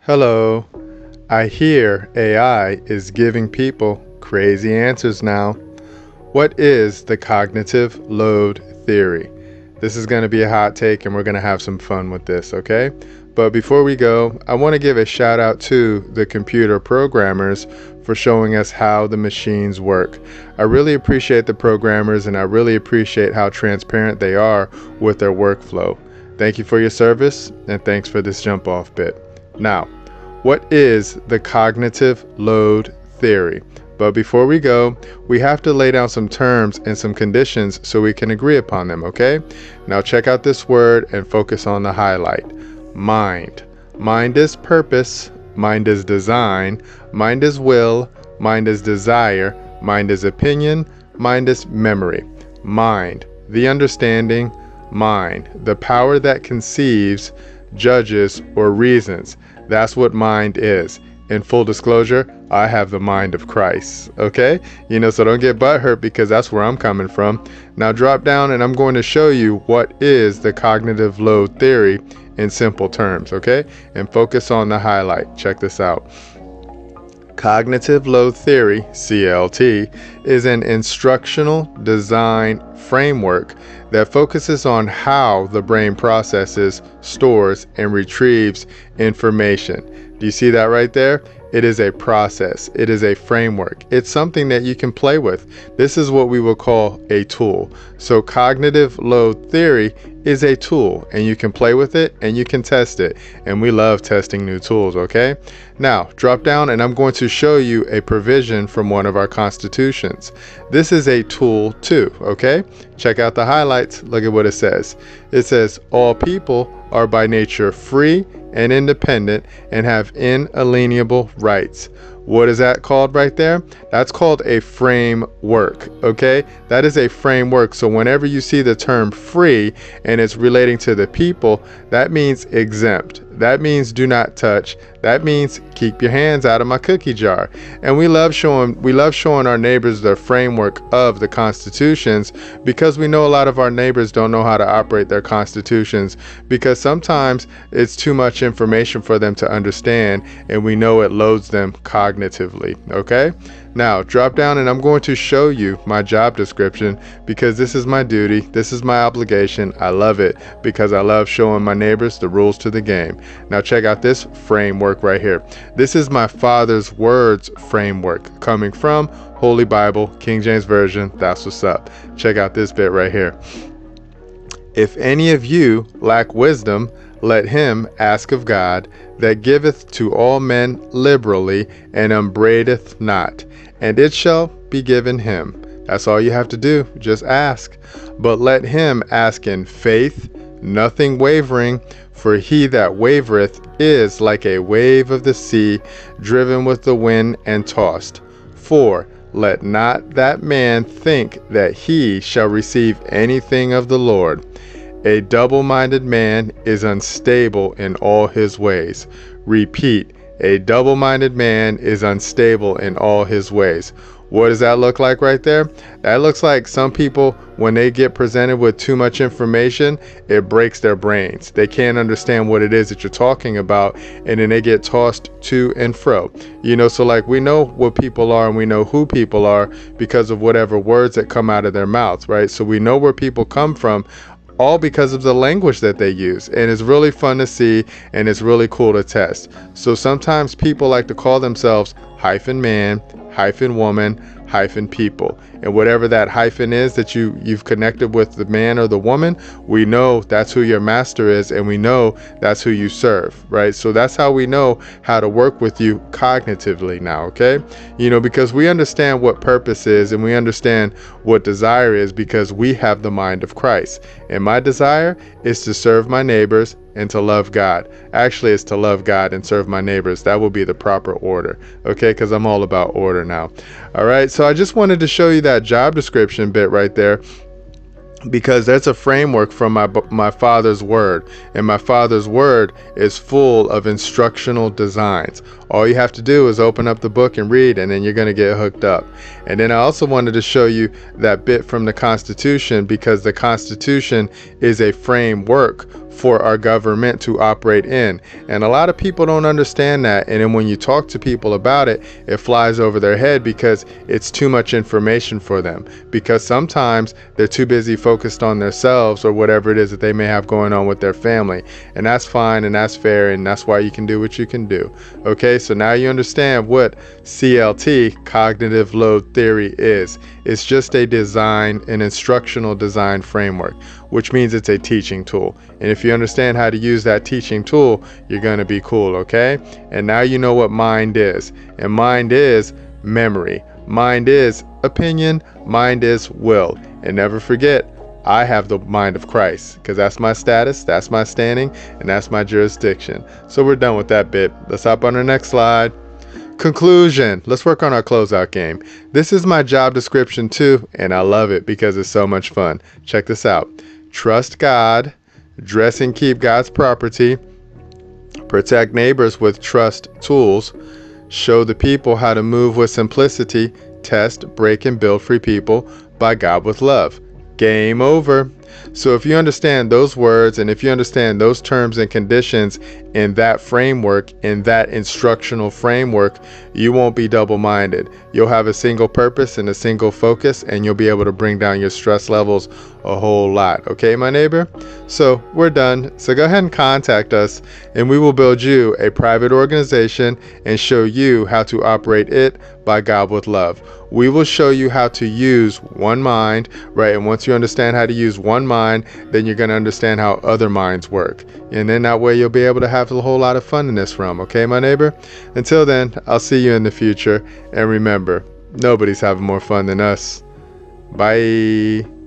Hello. I hear AI is giving people crazy answers now. What is the cognitive load theory? This is going to be a hot take and we're going to have some fun with this, okay? But before we go, I want to give a shout out to the computer programmers for showing us how the machines work. I really appreciate the programmers and I really appreciate how transparent they are with their workflow. Thank you for your service and thanks for this jump off bit. Now, what is the cognitive load theory? But before we go, we have to lay down some terms and some conditions so we can agree upon them, okay? Now check out this word and focus on the highlight. Mind. Mind is purpose, mind is design, mind is will, mind is desire, mind is opinion, mind is memory. Mind, the understanding, mind, the power that conceives, judges, or reasons. That's what mind is. In full disclosure, I have the mind of Christ, okay? So don't get butthurt because that's where I'm coming from. Now drop down and I'm going to show you what is the cognitive load theory in simple terms, okay? And focus on the highlight. Check this out. Cognitive load theory, CLT, is an instructional design framework that focuses on how the brain processes, stores, and retrieves information. Do you see that right there? It is a process. It is a framework. It's something that you can play with. This is what we will call a tool. So cognitive load theory is a tool and you can play with it and you can test it. And we love testing new tools, okay? Now, drop down and I'm going to show you a provision from one of our constitutions. This is a tool too, okay? Check out the highlights. Look at what it says. It says, all people are by nature free and independent and have inalienable rights. What is that called right there? That's called a framework, okay? That is a framework. So whenever you see the term free and it's relating to the people, that means exempt. That means do not touch. That means keep your hands out of my cookie jar. And we love showing our neighbors the framework of the constitutions because we know a lot of our neighbors don't know how to operate their constitutions because sometimes it's too much information for them to understand and we know it loads them cognitively, okay? Now drop down and I'm going to show you my job description because this is my duty, this is my obligation. I love it because I love showing my neighbors the rules to the game. Now check out this framework right here. This is my Father's words framework coming from Holy Bible, King James Version. That's what's up. Check out this bit right here. If any of you lack wisdom, let him ask of God, that giveth to all men liberally, and upbraideth not, and it shall be given him. That's all you have to do, just ask. But let him ask in faith, nothing wavering, for he that wavereth is like a wave of the sea, driven with the wind and tossed. For let not that man think that he shall receive anything of the Lord. A double-minded man is unstable in all his ways. Repeat, a double-minded man is unstable in all his ways. What does that look like right there? That looks like some people, when they get presented with too much information, it breaks their brains. They can't understand what it is that you're talking about, and then they get tossed to and fro. So like we know what people are and we know who people are because of whatever words that come out of their mouths, right? So we know where people come from, all because of the language that they use. And it's really fun to see and it's really cool to test. So sometimes people like to call themselves -man, -woman, -people. And whatever that hyphen is that you've connected with the man or the woman, we know that's who your master is and we know that's who you serve, right? So that's how we know how to work with you cognitively now, okay? Because we understand what purpose is and we understand what desire is because we have the mind of Christ. And my desire is to serve my neighbors and to love God. Actually, it's to love God and serve my neighbors. That will be the proper order, okay? Because I'm all about order now. All right, so I just wanted to show you that job description bit right there because that's a framework from my Father's Word, and my Father's Word is full of instructional designs. All you have to do is open up the book and read, and then you're going to get hooked up. And then I also wanted to show you that bit from the Constitution, because the Constitution is a framework for our government to operate in, and a lot of people don't understand that. And then when you talk to people about it, it flies over their head because it's too much information for them, because sometimes they're too busy focused on themselves or whatever it is that they may have going on with their family, and that's fine and that's fair, and that's why you can do what you can do. Okay, so now you understand what CLT, cognitive load theory, is. It's just an instructional design framework, which means it's a teaching tool. And if you understand how to use that teaching tool, you're going to be cool, okay? And now you know what mind is. And mind is memory. Mind is opinion. Mind is will. And never forget, I have the mind of Christ, because that's my status, that's my standing, and that's my jurisdiction. So we're done with that bit. Let's hop on the next slide. Conclusion. Let's work on our closeout game. This is my job description too, and I love it because it's so much fun. Check this out. Trust God, dress and keep God's property, protect neighbors with trust tools, show the people how to move with simplicity, test, break, and build free people by God with love. Game over. So if you understand those words, and if you understand those terms and conditions in that framework, in that instructional framework, you won't be double-minded. You'll have a single purpose and a single focus, and you'll be able to bring down your stress levels a whole lot. Okay, my neighbor? So we're done. So go ahead and contact us, and we will build you a private organization and show you how to operate it by God with love. We will show you how to use one mind, right? And once you understand how to use one mind, then you're going to understand how other minds work. And then that way you'll be able to have a whole lot of fun in this realm. Okay, my neighbor? Until then, I'll see you in the future. And remember, nobody's having more fun than us. Bye.